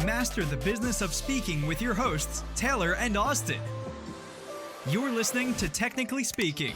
Master the business of speaking with your hosts, Taylor and Austin. You're listening to Technically Speaking.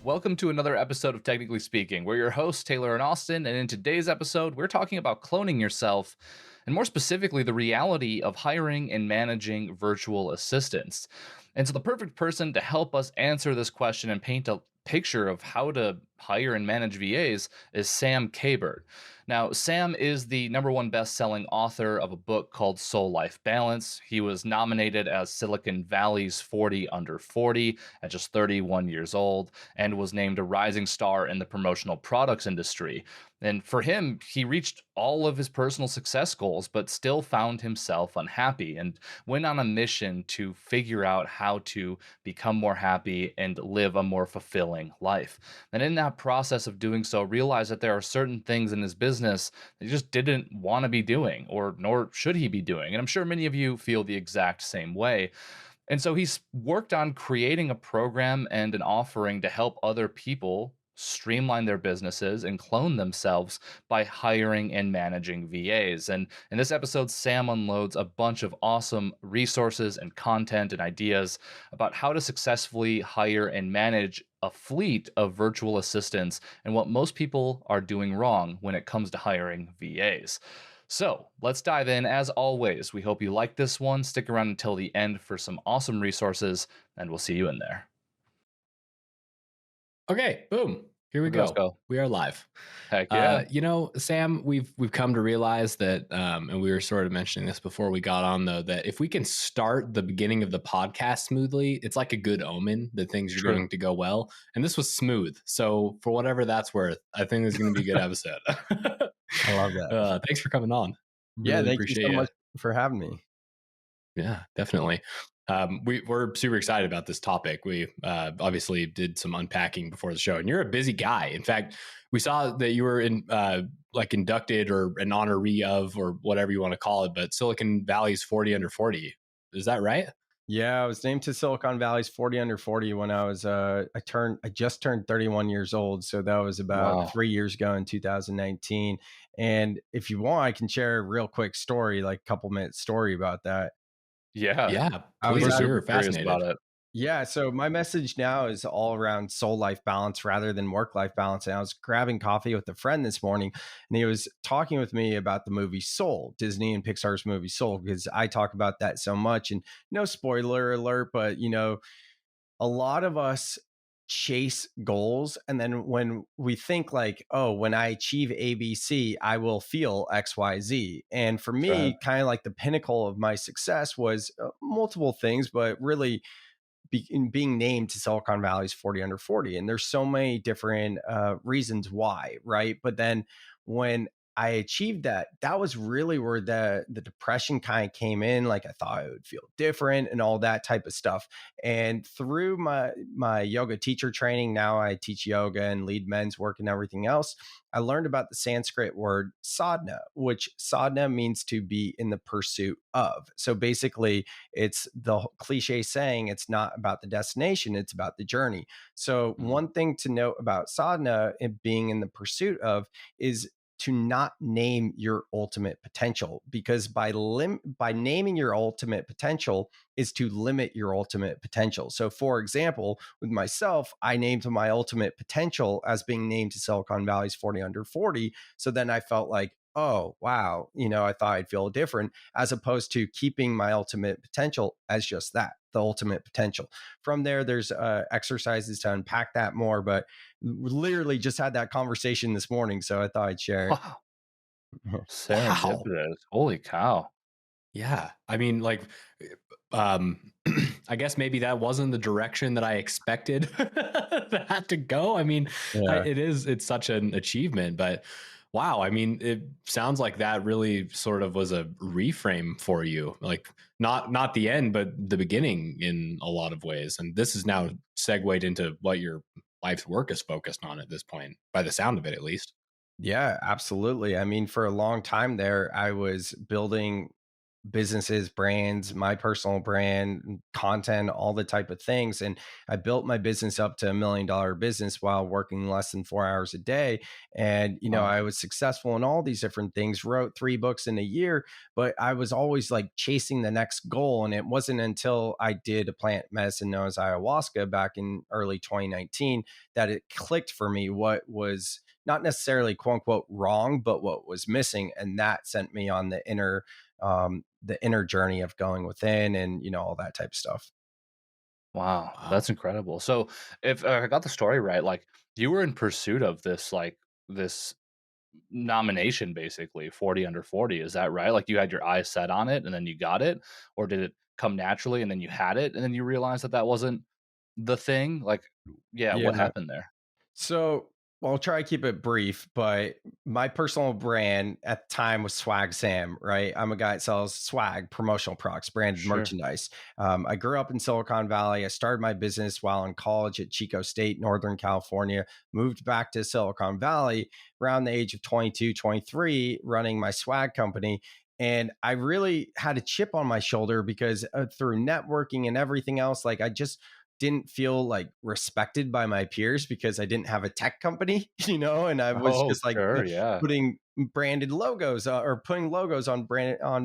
Welcome to another episode of Technically Speaking. We're your hosts, Taylor and Austin, and in today's episode, we're talking about cloning yourself, and more specifically, the reality of hiring and managing virtual assistants. And so the perfect person to help us answer this question and paint a picture of how to hire and manage VAs is Sam Kabert. Now, Sam is the #1 best-selling author of a book called Soul Life Balance. He was nominated as Silicon Valley's 40 Under 40 at just 31 years old and was named a rising star in the promotional products industry. And for him, he reached all of his personal success goals, but still found himself unhappy and went on a mission to figure out how to become more happy and live a more fulfilling life. And in that process of doing so, realized that there are certain things in his business that he just didn't want to be doing, or nor should he be doing. And I'm sure many of you feel the exact same way. And so he's worked on creating a program and an offering to help other people streamline their businesses and clone themselves by hiring and managing VAs. And in this episode, Sam unloads a bunch of awesome resources and content and ideas about how to successfully hire and manage a fleet of virtual assistants and what most people are doing wrong when it comes to hiring VAs. So let's dive in. As always, we hope you like this one. Stick around until the end for some awesome resources, and we'll see you in there. Okay, boom. Here we Let's go. go. We are live. Heck yeah. Sam, we've come to realize that, and we were sort of mentioning this before we got on, though, that if we can start the beginning of the podcast smoothly, it's like a good omen that things are going to go well. And this was smooth. So for whatever that's worth, I think this is going to be a good episode. I love that. Thanks for coming on. Yeah, thank you so much for having me. Yeah, definitely. We're super excited about this topic. We obviously did some unpacking before the show, and you're a busy guy. In fact, we saw that you were inducted or an honoree of, or whatever you want to call it, but Silicon Valley's 40 Under 40. Is that right? Yeah, I was named to Silicon Valley's 40 Under 40 when I was I just turned 31 years old. So that was about 3 years ago in 2019. And if you want, I can share a real quick story, like a couple minute story about that. Yeah. I was super fascinated about it. Yeah. So my message now is all around soul life balance rather than work life balance. And I was grabbing coffee with a friend this morning, and he was talking with me about the movie Soul, Disney and Pixar's movie Soul, because I talk about that so much. And no spoiler alert, but a lot of us chase goals, and then when we think like, oh, when I achieve ABC, I will feel XYZ. And for me, kind of like the pinnacle of my success was multiple things, but really being named to Silicon Valley's 40 Under 40. And there's so many different reasons why, right? But then when I achieved that, that was really where the depression kind of came in. Like I thought I would feel different and all that type of stuff. And through my yoga teacher training, now I teach yoga and lead men's work and everything else. I learned about the Sanskrit word sadhana, which sadhana means to be in the pursuit of. So basically, it's the cliche saying, it's not about the destination, it's about the journey. So one thing to note about sadhana and being in the pursuit of is to not name your ultimate potential, because by naming your ultimate potential is to limit your ultimate potential. So for example, with myself, I named my ultimate potential as being named to Silicon Valley's 40 Under 40. So then I felt like, oh, wow, I thought I'd feel different, as opposed to keeping my ultimate potential as just that, the ultimate potential. From there, there's exercises to unpack that more, but we literally just had that conversation this morning, so I thought I'd share it. Wow. Serendipitous. Holy cow. Yeah. I mean, I guess maybe that wasn't the direction that I expected that to go. I mean, it's such an achievement, but wow. I mean, it sounds like that really sort of was a reframe for you, like not the end, but the beginning in a lot of ways. And this is now segued into what your life's work is focused on at this point, by the sound of it, at least. Yeah, absolutely. I mean, for a long time there, I was building businesses, brands, my personal brand, content, all the type of things. And I built my business up to $1 million business while working less than 4 hours a day. And, Wow. I was successful in all these different things, wrote 3 books in a year, but I was always like chasing the next goal. And it wasn't until I did a plant medicine known as ayahuasca back in early 2019 that it clicked for me what was not necessarily quote unquote wrong, but what was missing. And that sent me on the inner journey of going within and, all that type of stuff. Wow, Wow. that's incredible. So, if I got the story right, like you were in pursuit of this, like this nomination, basically 40 under 40. Is that right? Like you had your eyes set on it and then you got it, or did it come naturally and then you had it and then you realized that that wasn't the thing? Like, yeah, what Yeah. happened there? So, well, I'll try to keep it brief, but my personal brand at the time was Swag Sam, right? I'm a guy that sells swag, promotional products, branded Sure. merchandise. I grew up in Silicon Valley. I started my business while in college at Chico State, Northern California, moved back to Silicon Valley around the age of 22, 23, running my swag company. And I really had a chip on my shoulder because through networking and everything else, like I just didn't feel like respected by my peers because I didn't have a tech company, and I was Oh, just like sure. Yeah. putting branded logos or putting logos on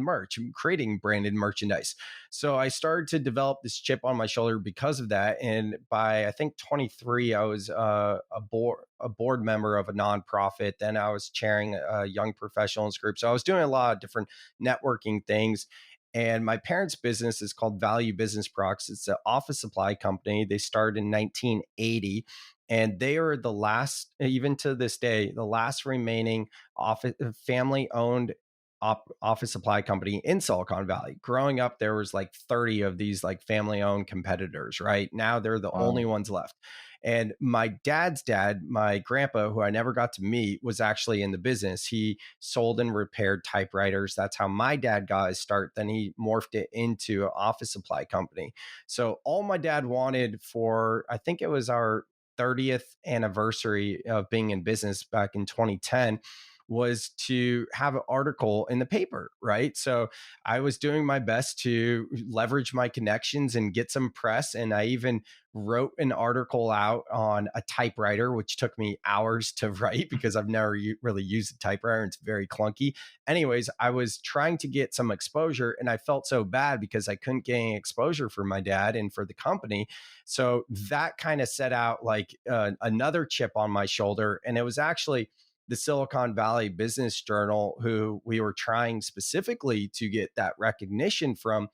merch and creating branded merchandise. So I started to develop this chip on my shoulder because of that. And by I think 23, I was a board member of a nonprofit. Then I was chairing a young professionals group. So I was doing a lot of different networking things. And my parents' business is called Value Business Products. It's an office supply company. They started in 1980, and they are the last, even to this day, the last remaining office family-owned office supply company in Silicon Valley. Growing up, there was like 30 of these like family-owned competitors. Right now, they're the only Wow. ones left. And my dad's dad, my grandpa, who I never got to meet, was actually in the business. He sold and repaired typewriters. That's how my dad got his start. Then he morphed it into an office supply company. So all my dad wanted for, I think it was our 30th anniversary of being in business back in 2010, was to have an article in the paper, right? So I was doing my best to leverage my connections and get some press. And I even wrote an article out on a typewriter, which took me hours to write because I've never really used a typewriter. And it's very clunky. Anyways, I was trying to get some exposure and I felt so bad because I couldn't get any exposure for my dad and for the company. So that kind of set out like another chip on my shoulder. And it was actually the Silicon Valley Business Journal, who we were trying specifically to get that recognition from.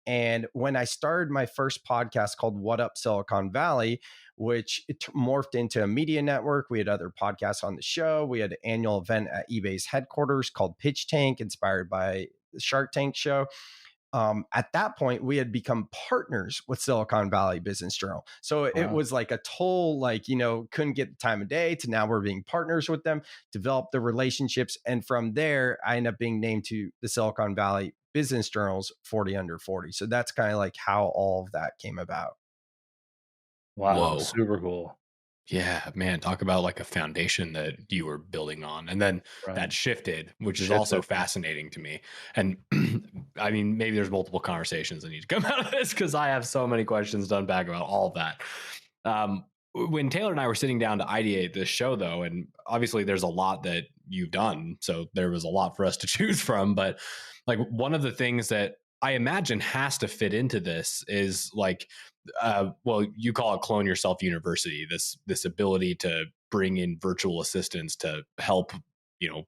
And when I started my first podcast called What Up Silicon Valley, which it morphed into a media network, we had other podcasts on the show. We had an annual event at eBay's headquarters called Pitch Tank, inspired by the Shark Tank show. At that point, we had become partners with Silicon Valley Business Journal. So it Wow. was like a total, like, couldn't get the time of day to now we're being partners with them, develop the relationships. And from there, I ended up being named to the Silicon Valley Business Journal's 40 under 40. So that's kind of like how all of that came about. Wow. Whoa. Super cool. Yeah, man, talk about like a foundation that you were building on. And then Right. that shifted, which is also Shifted. fascinating to me. And I mean, maybe there's multiple conversations that need to come out of this because I have so many questions to unpack about all of that. When Taylor and I were sitting down to ideate this show, though, and obviously there's a lot that you've done, so there was a lot for us to choose from. But like one of the things that I imagine has to fit into this is like, well, you call it Clone Yourself University. This ability to bring in virtual assistants to help,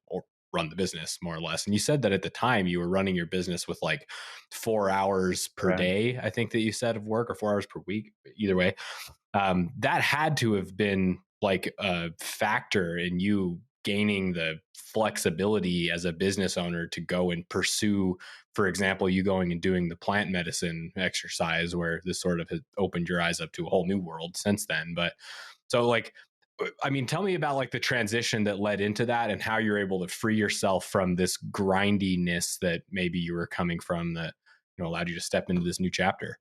or run the business more or less. And you said that at the time you were running your business with like 4 hours per Right. day, I think that you said, of work, or 4 hours per week. Either way, that had to have been like a factor in you gaining the flexibility as a business owner to go and pursue, for example, you going and doing the plant medicine exercise, where this sort of has opened your eyes up to a whole new world since then. But so like, I mean, tell me about like the transition that led into that and how you're able to free yourself from this grindiness that maybe you were coming from that, allowed you to step into this new chapter.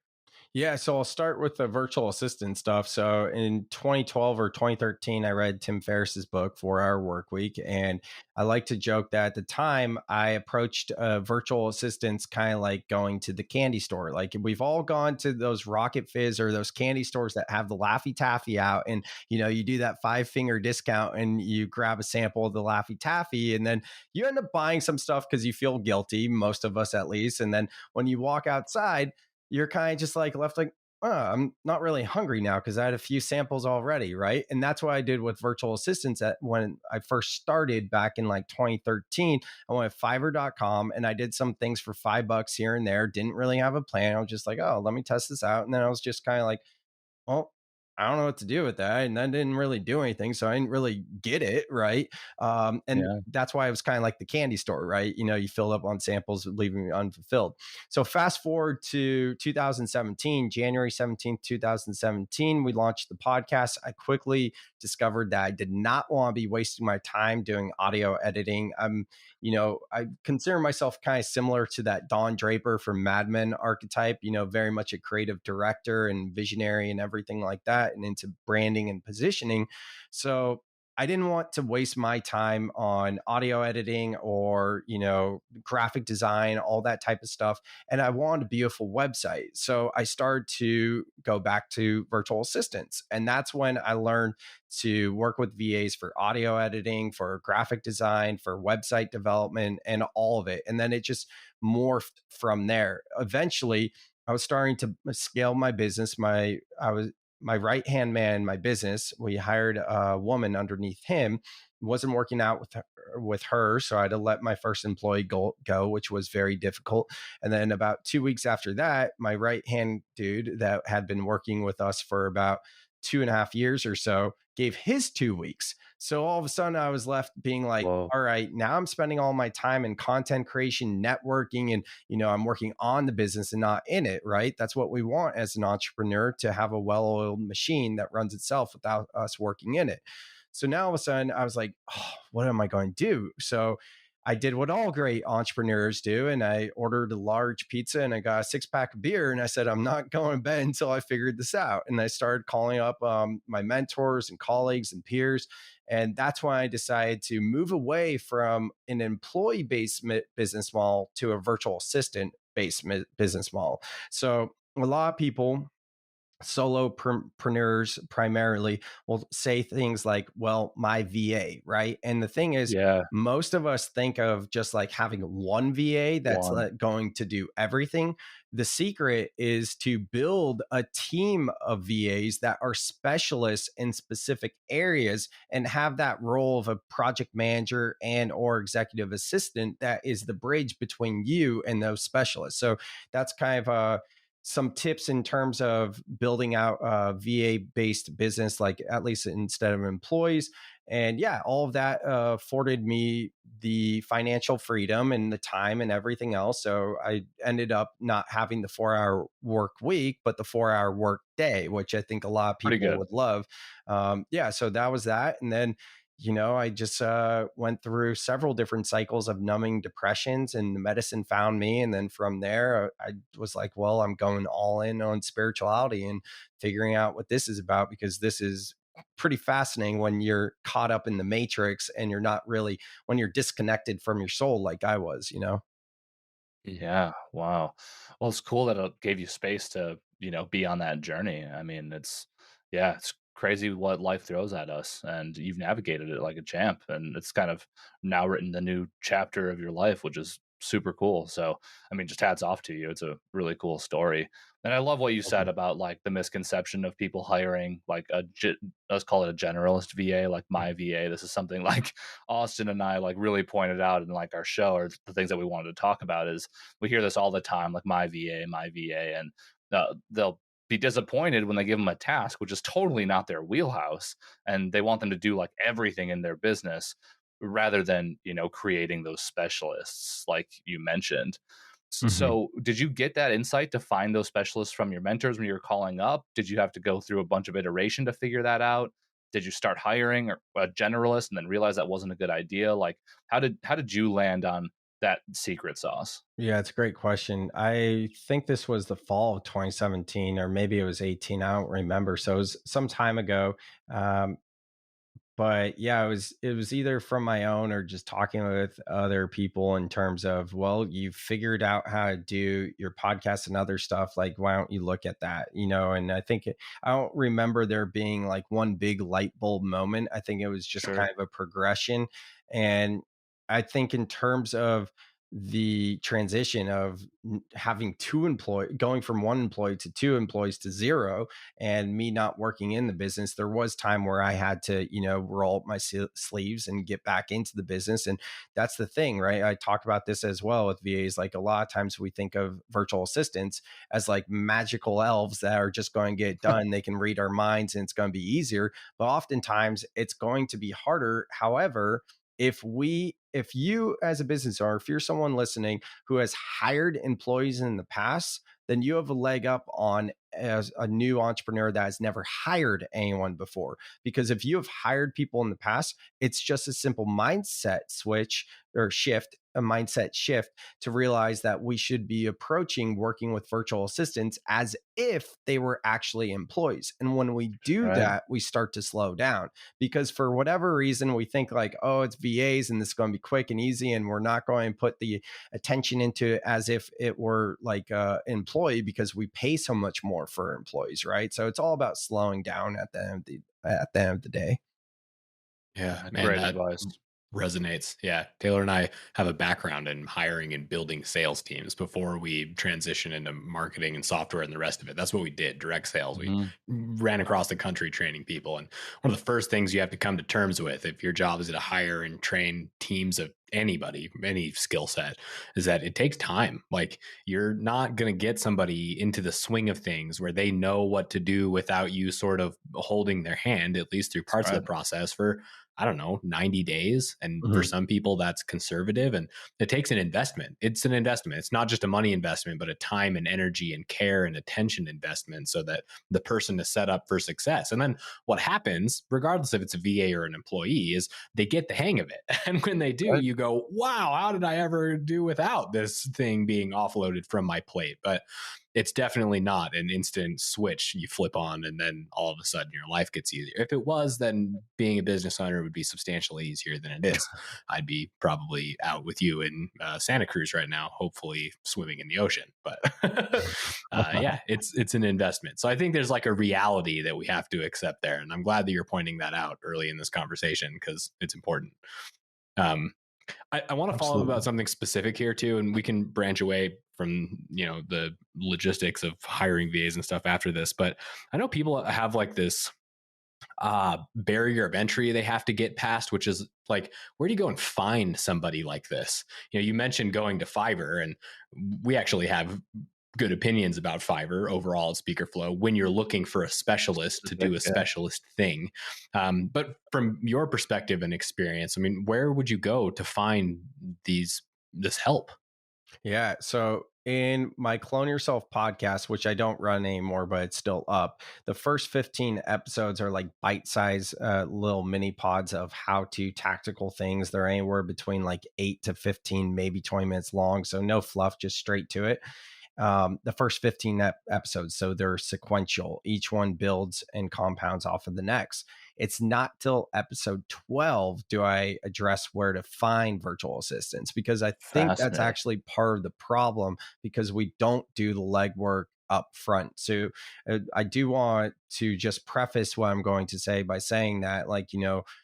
Yeah, so I'll start with the virtual assistant stuff. So in 2012 or 2013, I read Tim Ferriss's book, 4 Hour Work Week. And I like to joke that at the time I approached virtual assistants kind of like going to the candy store. Like we've all gone to those Rocket Fizz or those candy stores that have the Laffy Taffy out. And, you do that 5 finger discount and you grab a sample of the Laffy Taffy. And then you end up buying some stuff because you feel guilty, most of us at least. And then when you walk outside, you're kind of just like left like, oh, I'm not really hungry now because I had a few samples already, right? And that's what I did with virtual assistants when I first started back in like 2013. I went to Fiverr.com and I did some things for $5 here and there. Didn't really have a plan. I was just like, oh, let me test this out. And then I was just kind of like, well, I don't know what to do with that. And that didn't really do anything. So I didn't really get it. Right. And Yeah. that's why it was kind of like the candy store, right? You filled up on samples, leaving me unfulfilled. So fast forward to 2017, January 17th, 2017, we launched the podcast. I quickly discovered that I did not want to be wasting my time doing audio editing. I consider myself kind of similar to that Don Draper from Mad Men archetype, very much a creative director and visionary and everything like that, and into branding and positioning. So I didn't want to waste my time on audio editing or, graphic design, all that type of stuff. And I wanted a beautiful website. So I started to go back to virtual assistants. And that's when I learned to work with VAs for audio editing, for graphic design, for website development, and all of it. And then it just morphed from there. Eventually, I was starting to scale my business. My right hand man in my business, we hired a woman underneath him. It wasn't working out with her. So I had to let my first employee go, which was very difficult. And then about 2 weeks after that, my right hand dude that had been working with us for about 2.5 years or so gave his 2 weeks. So all of a sudden I was left being like, Whoa. all right, now I'm spending all my time in content creation, networking, and, I'm working on the business and not in it, right? That's what we want as an entrepreneur, to have a well-oiled machine that runs itself without us working in it. So now all of a sudden I was like, oh, what am I going to do? So I did what all great entrepreneurs do. And I ordered a large pizza and I got a 6-pack of beer. And I said, I'm not going to bed until I figured this out. And I started calling up my mentors and colleagues and peers. And that's when I decided to move away from an employee-based business model to a virtual assistant-based business model. So a lot of people, solopreneurs primarily, will say things like, well, my VA, right? And the thing is, Yeah. most of us think of just like having one VA that's One. going to do everything. The secret is to build a team of VAs that are specialists in specific areas and have that role of a project manager and or executive assistant that is the bridge between you and those specialists. So that's kind of some tips in terms of building out a VA-based business, like at least instead of employees. And yeah, all of that afforded me the financial freedom and the time and everything else. So I ended up not having the 4-hour work week, but the 4-hour work day, which I think a lot of Pretty people good. would love. Yeah, so that was that. And then I just went through several different cycles of numbing depressions, and the medicine found me. And then from there, I was like, well, I'm going all in on spirituality and figuring out what this is about, because this is pretty fascinating when you're caught up in the matrix and you're not really, when you're disconnected from your soul, like I was. Yeah. Wow. Well, it's cool that it gave you space to, be on that journey. I mean, it's crazy what life throws at us, and you've navigated it like a champ. And it's kind of now written the new chapter of your life, which is super cool. So, I mean, just hats off to you. It's a really cool story. And I love what you Thank said you. about like the misconception of people hiring like let's call it a generalist VA, like my VA. This is something like Austin and I like really pointed out in like our show, or the things that we wanted to talk about. Is we hear this all the time, like my VA, and they'll be disappointed when they give them a task which is totally not their wheelhouse, and they want them to do like everything in their business rather than creating those specialists like you mentioned. Mhm. So did you get that insight to find those specialists from your mentors when you were calling up? Did you have to go through a bunch of iteration to figure that out? Did you start hiring a generalist and then realize that wasn't a good idea? Like how did you land on that secret sauce? Yeah, it's a great question. I think this was the fall of 2017, or maybe it was 18. I don't remember. So it was some time ago. Um, but yeah, it was either from my own or just talking with other people in terms of, well, you figured out how to do your podcast and other stuff, like why don't you look at that, and I think I don't remember there being like one big light bulb moment. I think it was just Sure. kind of a progression. And I think in terms of the transition of having going from one employee to two employees to zero, and me not working in the business, there was time where I had to, roll up my sleeves and get back into the business. And that's the thing, right? I talk about this as well with VAs. Like, a lot of times we think of virtual assistants as like magical elves that are just going to get it done. They can read our minds and it's going to be easier, but oftentimes it's going to be harder. However, if you as a business owner, if you're someone listening who has hired employees in the past, then you have a leg up on as a new entrepreneur that has never hired anyone before. Because if you have hired people in the past, it's just a simple mindset switch or shift, a mindset shift to realize that we should be approaching working with virtual assistants as if they were actually employees. And when we do Right. that, we start to slow down, because for whatever reason, we think like, oh, it's VAs and this is going to be quick and easy, and we're not going to put the attention into it as if it were like an employee, because we pay so much more for employees, right? So it's all about slowing down at the end of the day. Yeah, man, Great that advice. resonates. Yeah. Taylor and I have a background in hiring and building sales teams before we transition into marketing and software and the rest of it. That's what we did, direct sales. We ran across the country training people. And one of the first things you have to come to terms with if your job is to hire and train teams of anybody, any skill set, is that it takes time. Like, you're not going to get somebody into the swing of things where they know what to do without you sort of holding their hand, at least through parts of the process, for, I don't know, 90 days. And for some people, that's conservative. And it takes an investment. It's an investment. It's not just a money investment, but a time and energy and care and attention investment, so that the person is set up for success. And then what happens, regardless if it's a VA or an employee, is they get the hang of it. And when they do, you go, wow, how did I ever do without this thing being offloaded from my plate? But it's definitely not an instant switch you flip on and then all of a sudden your life gets easier. If it was, then being a business owner would be substantially easier than it is. I'd be probably out with you in Santa Cruz right now, hopefully swimming in the ocean. But yeah, it's an investment. So I think there's like a reality that we have to accept there. And I'm glad that you're pointing that out early in this conversation, because it's important. I want to follow up about something specific here too, and we can branch away from, the logistics of hiring VAs and stuff after this. But I know people have like this barrier of entry they have to get past, which is like, where do you go and find somebody like this? You mentioned going to Fiverr, and we actually have good opinions about Fiverr overall at SpeakerFlow when you're looking for a specialist to do a specialist thing. But from your perspective and experience, I mean, where would you go to find this help? Yeah. So in my Clone Yourself podcast, which I don't run anymore, but it's still up, the first 15 episodes are like bite-sized little mini pods of how-to tactical things. They're anywhere between like 8 to 15, maybe 20 minutes long. So no fluff, just straight to it. The first 15 episodes. So they're sequential. Each one builds and compounds off of the next. It's not till episode 12 do I address where to find virtual assistants, because I think that's actually part of the problem, because we don't do the legwork up front. So I do want to just preface what I'm going to say by saying that, like,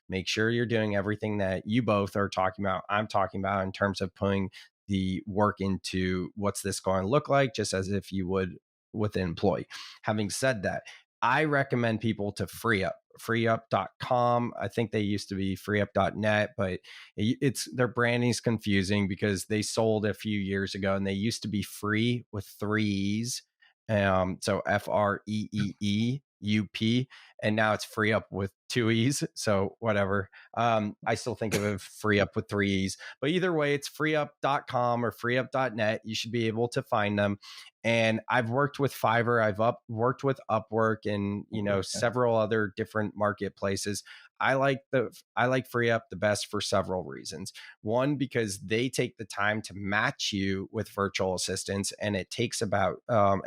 make sure you're doing everything that you both are talking about, I'm talking about, in terms of putting the work into what's this going to look like, just as if you would with an employee. Having said that, I recommend people to freeup.com. I think they used to be freeup.net, but their branding is confusing because they sold a few years ago and they used to be free with 3 E's. So FREEEUP, and now it's free up with 2 E's. So whatever. I still think of it free up with 3 E's, but either way, it's freeup.com or freeup.net. You should be able to find them. And I've worked with Fiverr, worked with Upwork, and several other different marketplaces. I like FreeUp the best for several reasons. One, because they take the time to match you with virtual assistants, and it takes about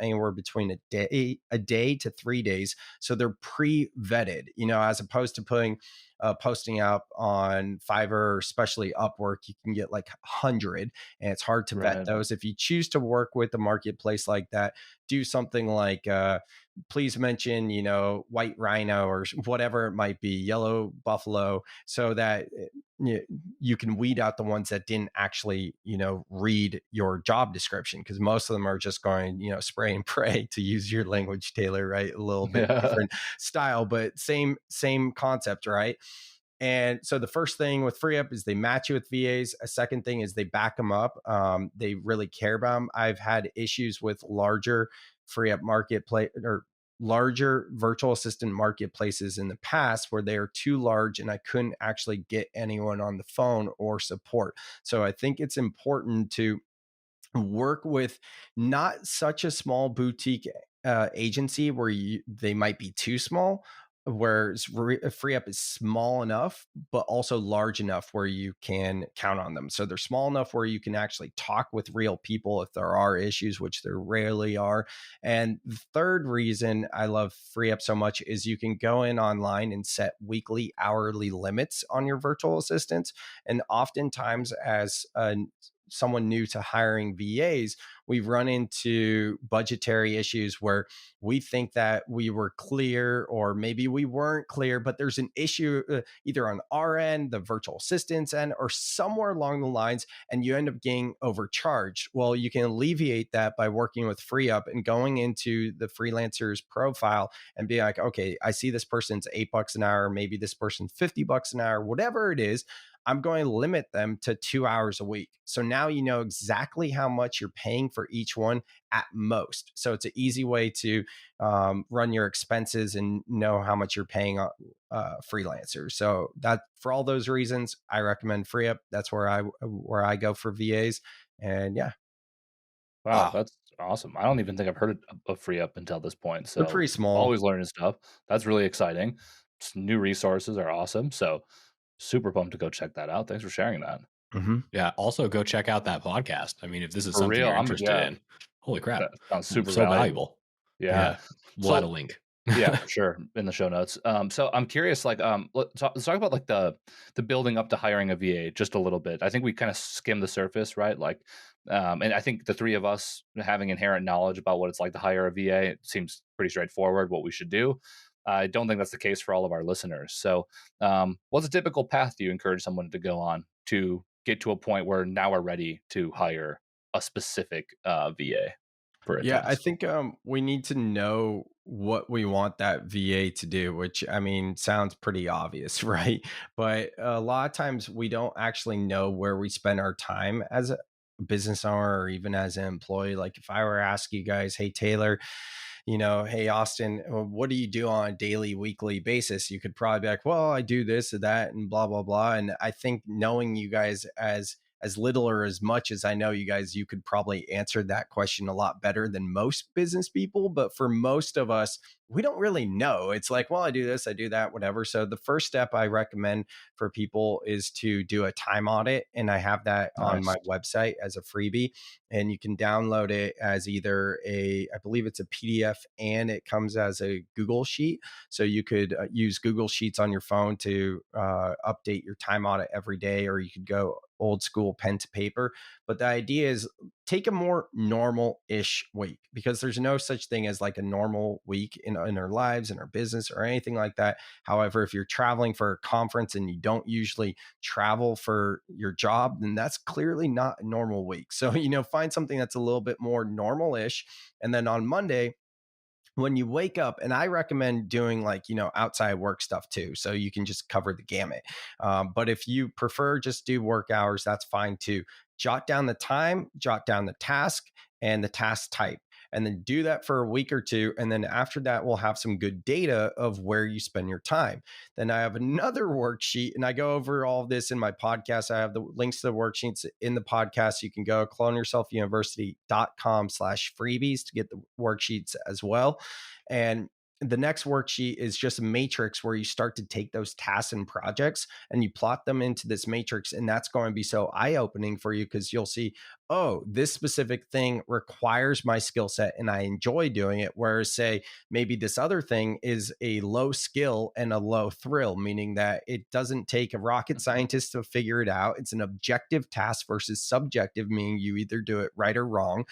anywhere between a day to 3 days. So they're pre-vetted, as opposed to posting up on Fiverr, or especially Upwork. You can get like 100, and it's hard to vet those. If you choose to work with a marketplace like that, do something like please mention, white rhino or whatever it might be, yellow buffalo, so that you can weed out the ones that didn't actually, read your job description, because most of them are just going, spray and pray, to use your language, Taylor, right? A little bit different style, but same concept, right? And so the first thing with FreeUp is they match you with VAs. A second thing is they back them up. They really care about them. I've had issues with larger FreeUp marketplace or larger virtual assistant marketplaces in the past where they are too large and I couldn't actually get anyone on the phone or support. So I think it's important to work with not such a small boutique agency where they might be too small, whereas FreeUp is small enough, but also large enough where you can count on them. So they're small enough where you can actually talk with real people if there are issues, which there rarely are. And the third reason I love FreeUp so much is you can go in online and set weekly, hourly limits on your virtual assistants. And oftentimes, as someone new to hiring VAs, we've run into budgetary issues where we think that we were clear, or maybe we weren't clear, but there's an issue either on our end, the virtual assistant's end, or somewhere along the lines, and you end up getting overcharged. Well, you can alleviate that by working with FreeUp and going into the freelancer's profile and be like, okay, I see this person's $8 an hour, maybe this person's $50 an hour, whatever it is. I'm going to limit them to 2 hours a week. So now you know exactly how much you're paying for each one at most. So it's an easy way to run your expenses and know how much you're paying freelancers. So that, for all those reasons, I recommend FreeUp. That's where I go for VAs. And yeah. Wow, that's awesome. I don't even think I've heard of FreeUp until this point. So they're pretty small. Always learning stuff. That's really exciting. New resources are awesome. So super pumped to go check that out. Thanks for sharing that. Mm-hmm. Yeah. Also, go check out that podcast. I mean, if this is something you're interested in, holy crap, that sounds super valuable. Yeah. We'll add a link. Yeah, for sure, in the show notes. So I'm curious, like, let's talk about like the building up to hiring a VA just a little bit. I think we kind of skimmed the surface, right? Like, and I think the three of us having inherent knowledge about what it's like to hire a VA, it seems pretty straightforward what we should do. I don't think that's the case for all of our listeners. So what's a typical path do you encourage someone to go on to get to a point where now we're ready to hire a specific VA for a task? I think we need to know what we want that VA to do, which, I mean, sounds pretty obvious, right? But a lot of times we don't actually know where we spend our time as a business owner or even as an employee. Like if I were to ask you guys, hey, Taylor, hey, Austin, what do you do on a daily, weekly basis? You could probably be like, well, I do this or that and blah, blah, blah. And I think knowing you guys as little or as much as I know you guys, you could probably answer that question a lot better than most business people. But for most of us, we don't really know. It's like, well, I do this, I do that, whatever. So the first step I recommend for people is to do a time audit. And I have that on my website as a freebie. And you can download it as either I believe it's a PDF, and it comes as a Google Sheet. So you could use Google Sheets on your phone to update your time audit every day, or you could go old school pen to paper. But the idea is take a more normal-ish week, because there's no such thing as like a normal week in our lives, in our business, or anything like that. However, if you're traveling for a conference and you don't usually travel for your job, then that's clearly not a normal week. So, find something that's a little bit more normal-ish. And then on Monday, when you wake up, and I recommend doing like, outside work stuff too, so you can just cover the gamut. But if you prefer just do work hours, that's fine too. Jot down the time, jot down the task and the task type. and then do that for a week or two. And then after that, we'll have some good data of where you spend your time. Then I have another worksheet, and I go over all of this in my podcast. I have the links to the worksheets in the podcast. You can go cloneyourselfuniversity.com/freebies to get the worksheets as well. And the next worksheet is just a matrix where you start to take those tasks and projects and you plot them into this matrix. And that's going to be so eye-opening for you, because you'll see, oh, this specific thing requires my skill set and I enjoy doing it. Whereas, say, maybe this other thing is a low skill and a low thrill, meaning that it doesn't take a rocket scientist to figure it out. It's an objective task versus subjective, meaning you either do it right or wrong.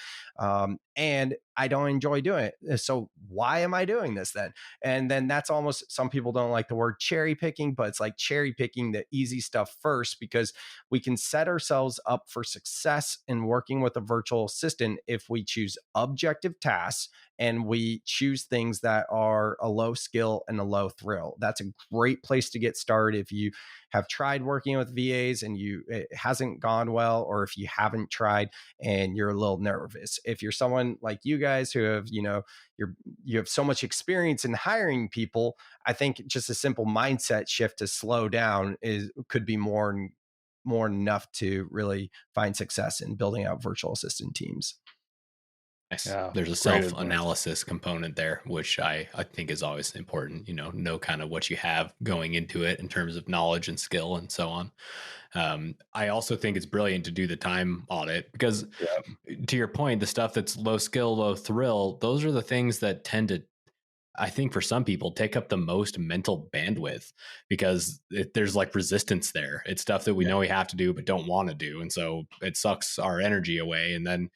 And I don't enjoy doing it. So why am I doing this then? And then that's almost, some people don't like the word cherry picking, but it's like cherry picking the easy stuff first, because we can set ourselves up for success in working with a virtual assistant if we choose objective tasks and we choose things that are a low skill and a low thrill. That's a great place to get started if you have tried working with VAs and it hasn't gone well, or if you haven't tried and you're a little nervous. If you're someone like you guys who have, you have so much experience in hiring people, I think just a simple mindset shift to slow down could be more enough to really find success in building out virtual assistant teams. Yeah, there's a self-analysis component there, which I think is always important, know kind of what you have going into it in terms of knowledge and skill and so on. I also think it's brilliant to do the time audit, because to your point, the stuff that's low skill, low thrill, those are the things that tend to, I think for some people, take up the most mental bandwidth, because there's like resistance there. It's stuff that we know we have to do but don't want to do, and so it sucks our energy away, and then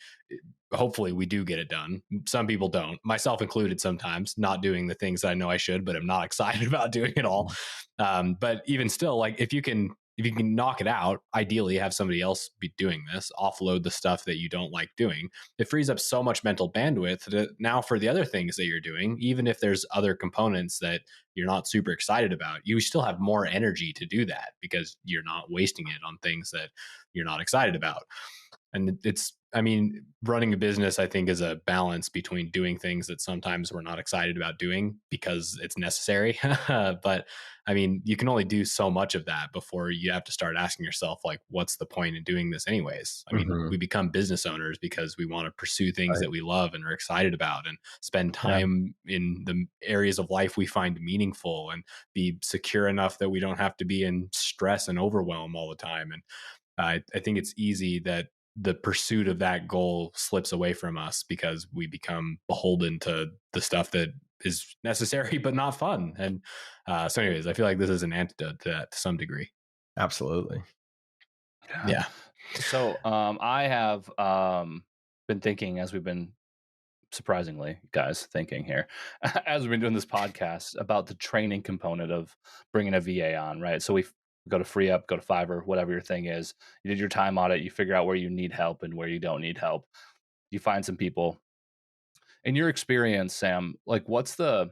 hopefully we do get it done. Some people don't, myself included, sometimes not doing the things that I know I should, but I'm not excited about doing it all. But even still, like if you can knock it out, ideally have somebody else be doing this, offload the stuff that you don't like doing. It frees up so much mental bandwidth now for the other things that you're doing. Even if there's other components that you're not super excited about, you still have more energy to do that because you're not wasting it on things that you're not excited about. And running a business, I think, is a balance between doing things that sometimes we're not excited about doing because it's necessary. But you can only do so much of that before you have to start asking yourself, like, what's the point in doing this anyways? We become business owners because we want to pursue things that we love and are excited about, and spend time in the areas of life we find meaningful, and be secure enough that we don't have to be in stress and overwhelm all the time. And I think it's easy that the pursuit of that goal slips away from us because we become beholden to the stuff that is necessary but not fun. And so anyways, I feel like this is an antidote to that to some degree. Absolutely. Yeah. So I have been thinking, as we've been, surprisingly, guys, thinking here, as we've been doing this podcast, about the training component of bringing a VA on, right? So we go to FreeUp, go to Fiverr, whatever your thing is. You did your time audit. You figure out where you need help and where you don't need help. You find some people. In your experience, Sam, like what are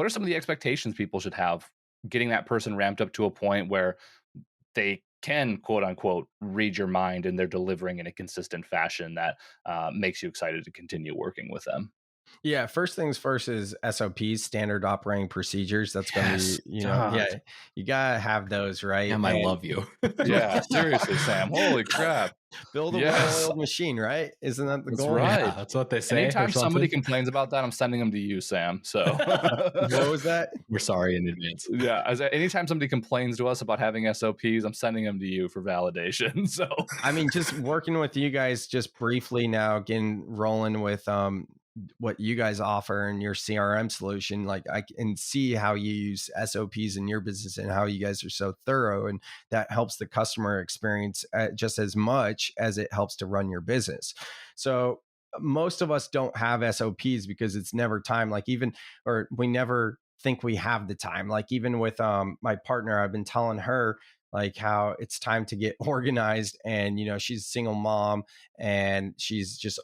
some of the expectations people should have getting that person ramped up to a point where they can, quote unquote, read your mind and they're delivering in a consistent fashion that makes you excited to continue working with them? Yeah, first things first is SOPs, standard operating procedures. That's going to be, you gotta have those, right? Sam, I love you. Yeah, seriously, Sam. Holy crap. Build a well-oiled machine, right? Isn't that the goal? Right. Yeah, that's what they say. Anytime somebody complains about that, I'm sending them to you, Sam. So what was that? We're sorry in advance. Yeah. Anytime somebody complains to us about having SOPs, I'm sending them to you for validation. So just working with you guys just briefly now, getting rolling with what you guys offer in your CRM solution. Like I can see how you use SOPs in your business and how you guys are so thorough, and that helps the customer experience just as much as it helps to run your business. So most of us don't have SOPs because it's never time. We never think we have the time. Like even with my partner, I've been telling her like how it's time to get organized, and she's a single mom and she's just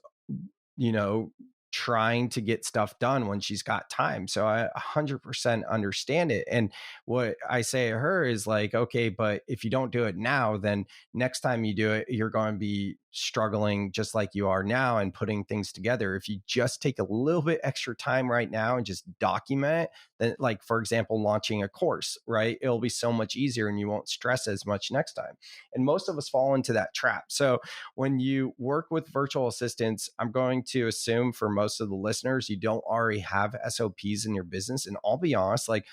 trying to get stuff done when she's got time. So I 100% understand it. And what I say to her is like, okay, but if you don't do it now, then next time you do it, you're going to be struggling just like you are now and putting things together, if you just take a little bit extra time right now and just document it, then, like, for example, launching a course, right? It'll be so much easier and you won't stress as much next time. And most of us fall into that trap. So when you work with virtual assistants, I'm going to assume for most of the listeners, you don't already have SOPs in your business. And I'll be honest, like,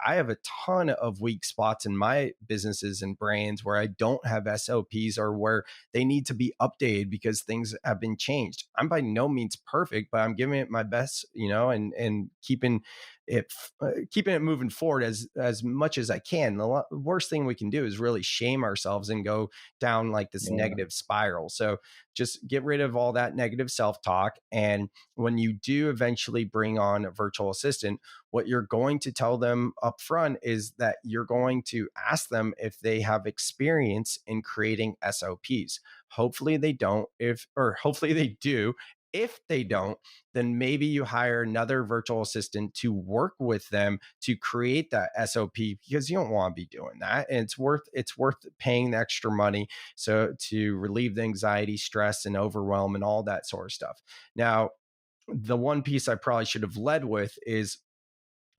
I have a ton of weak spots in my businesses and brands where I don't have SOPs, or where they need to be updated because things have been changed. I'm by no means perfect, but I'm giving it my best, and keeping it moving forward as much as I can. The worst thing we can do is really shame ourselves and go down like this negative spiral. So just get rid of all that negative self-talk. And when you do eventually bring on a virtual assistant, what you're going to tell them up front is that you're going to ask them if they have experience in creating SOPs. Hopefully they don't, hopefully they do. If they don't, then maybe you hire another virtual assistant to work with them to create that SOP, because you don't want to be doing that. And it's worth paying the extra money so to relieve the anxiety, stress, and overwhelm and all that sort of stuff. Now, the one piece I probably should have led with is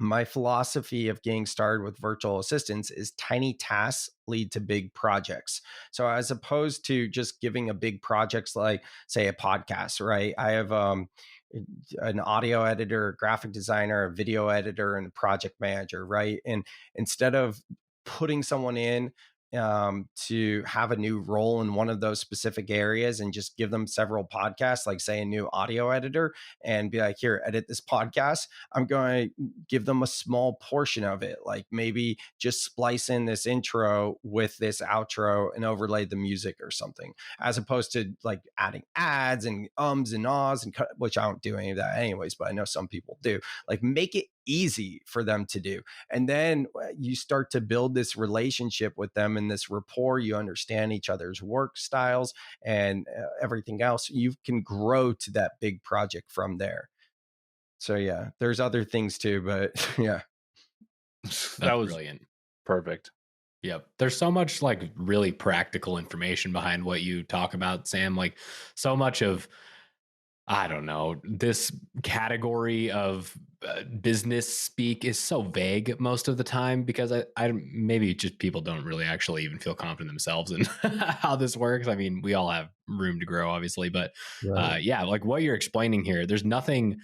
my philosophy of getting started with virtual assistants is tiny tasks lead to big projects. So as opposed to just giving a big projects like, say, a podcast, right? I have an audio editor, a graphic designer, a video editor, and a project manager, right? And instead of putting someone in to have a new role in one of those specific areas and just give them several podcasts, like, say, a new audio editor, and be like, here, edit this podcast, I'm going to give them a small portion of it, like maybe just splice in this intro with this outro and overlay the music or something, as opposed to like adding ads and ums and ahs, and which I don't do any of that anyways, but I know some people do. Like, make it easy for them to do. And then you start to build this relationship with them and this rapport. You understand each other's work styles and everything else. You can grow to that big project from there. So yeah, there's other things too, but yeah. That was brilliant. Perfect. Yep. There's so much like really practical information behind what you talk about, Sam. Like, so much of, I don't know, this category of business speak is so vague most of the time, because I maybe just people don't really actually even feel confident themselves in how this works. I mean, we all have room to grow, obviously, but Right. yeah, like what you're explaining here, there's nothing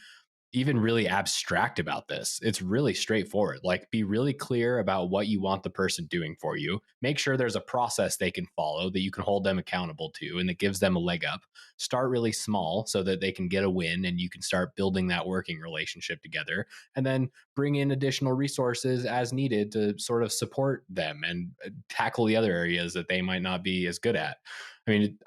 even really abstract about this. It's really straightforward. Like, be really clear about what you want the person doing for you. Make sure there's a process they can follow that you can hold them accountable to and that gives them a leg up. Start really small so that they can get a win and you can start building that working relationship together, and then bring in additional resources as needed to sort of support them and tackle the other areas that they might not be as good at. I mean,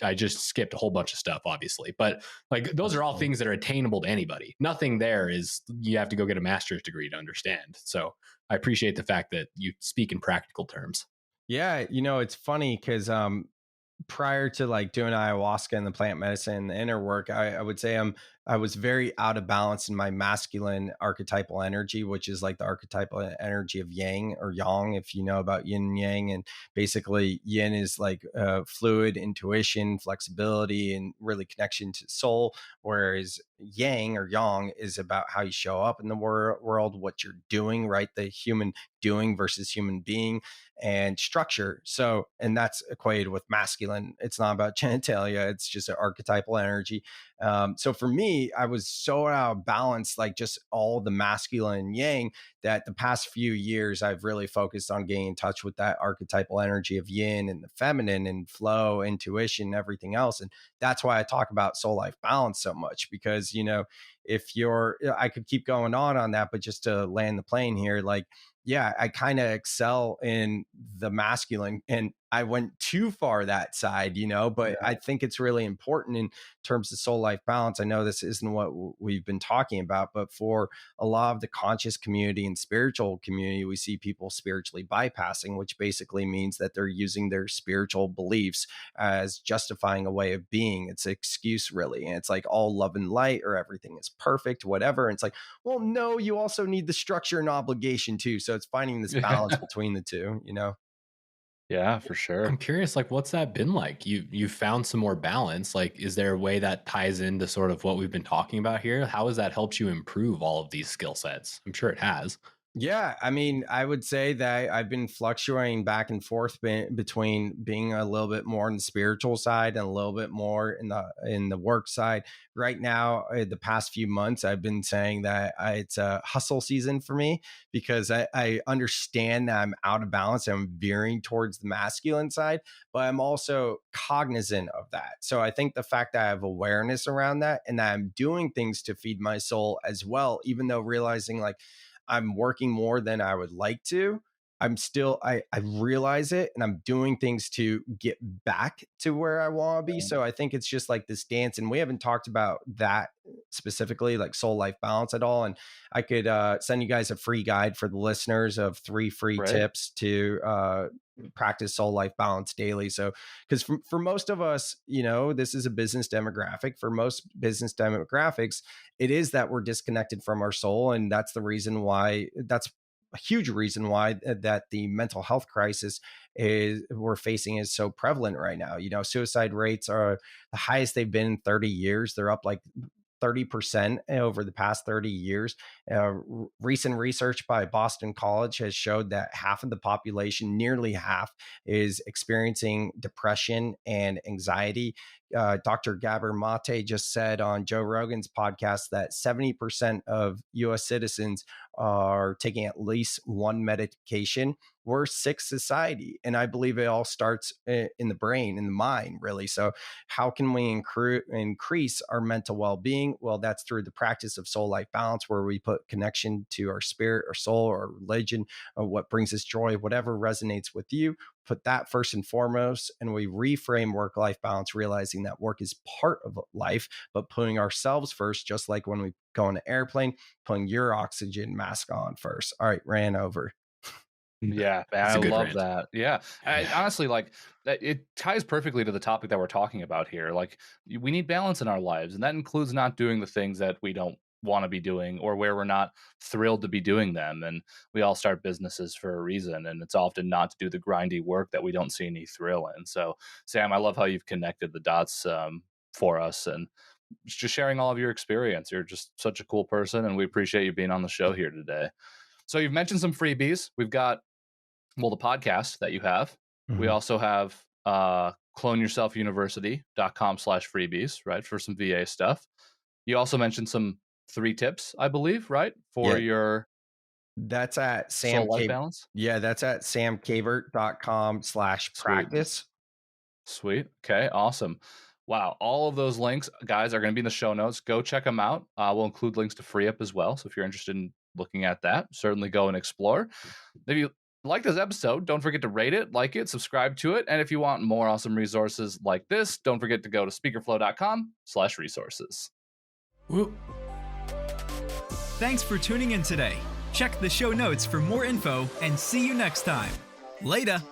I just skipped a whole bunch of stuff, obviously, but like, those are all things that are attainable to anybody. Nothing there is you have to go get a master's degree to understand. So I appreciate the fact that you speak in practical terms. Yeah, it's funny because prior to like doing ayahuasca and the plant medicine and the inner work, I would say I was very out of balance in my masculine archetypal energy, which is like the archetypal energy of yang or yang, if you know about yin and yang. And basically yin is like fluid intuition, flexibility, and really connection to soul, whereas yang or yang is about how you show up in the world, what you're doing, right? The human doing versus human being, and structure. So, and that's equated with masculine. It's not about genitalia. It's just an archetypal energy. So for me, I was so out of balance, like just all the masculine and yang, that the past few years, I've really focused on getting in touch with that archetypal energy of yin and the feminine and flow, intuition, everything else. And that's why I talk about soul life balance so much, because, I could keep going on that, but just to land the plane here, like, yeah, I kind of excel in the masculine, and I went too far that side, but I think it's really important in terms of soul life balance. I know this isn't what we've been talking about, but for a lot of the conscious community and spiritual community, we see people spiritually bypassing, which basically means that they're using their spiritual beliefs as justifying a way of being. It's an excuse, really. And it's like all love and light, or everything is perfect, whatever. And it's like, well, no, you also need the structure and obligation too. So it's finding this balance between the two, Yeah, for sure. I'm curious, like, what's that been like? You found some more balance. Like, is there a way that ties into sort of what we've been talking about here? How has that helped you improve all of these skill sets? I'm sure it has. Yeah, I mean, I would say that I've been fluctuating back and forth between being a little bit more on the spiritual side and a little bit more in the work side. Right now, the past few months, I've been saying that it's a hustle season for me because I understand that I'm out of balance. I'm veering towards the masculine side, but I'm also cognizant of that. So I think the fact that I have awareness around that and that I'm doing things to feed my soul as well, even though realizing like I'm working more than I would like to, I realize it and I'm doing things to get back to where I want to be. So I think it's just like this dance, and we haven't talked about that specifically, like soul life balance at all. And I could send you guys a free guide for the listeners of 3 free tips to practice soul life balance daily. So because for most of us, this is a business demographic. For most business demographics, it is that we're disconnected from our soul, and that's that's a huge reason why that the mental health crisis we're facing is so prevalent right now. Suicide rates are the highest they've been in 30 years. They're up like 30% over the past 30 years. Recent research by Boston College has showed that half of the population, nearly half, is experiencing depression and anxiety. Dr. Gabor Mate just said on Joe Rogan's podcast that 70% of US citizens are taking at least one medication. We're a sick society. And I believe it all starts in the brain, in the mind, really. So how can we increase our mental well-being? Well, that's through the practice of soul life balance, where we put connection to our spirit, our soul, our religion, or what brings us joy, whatever resonates with you. Put that first and foremost, and we reframe work-life balance, realizing that work is part of life, but putting ourselves first, just like when we go on an airplane, putting your oxygen mask on first. All right, ran over. Yeah, man, I love that. Yeah. I honestly, like, it ties perfectly to the topic that we're talking about here. Like, we need balance in our lives, and that includes not doing the things that we don't want to be doing or where we're not thrilled to be doing them. And we all start businesses for a reason, and it's often not to do the grindy work that we don't see any thrill in. So, Sam, I love how you've connected the dots for us and just sharing all of your experience. You're just such a cool person, and we appreciate you being on the show here today. So you've mentioned some freebies. We've got the podcast that you have. Mm-hmm. We also have cloneyourselfuniversity.com/freebies, right, for some VA stuff. You also mentioned some 3 tips, I believe, right, for your that's at Sam Soul Life Balance. Yeah, that's at samkabert.com/practice. Sweet. Okay, awesome. Wow, all of those links, guys, are going to be in the show notes. Go check them out. We'll include links to Free Up as well. So if you're interested in looking at that, certainly go and explore. If you like this episode, don't forget to rate it, like it, subscribe to it. And if you want more awesome resources like this, don't forget to go to speakerflow.com/resources. Woo. Thanks for tuning in today. Check the show notes for more info and see you next time. Later.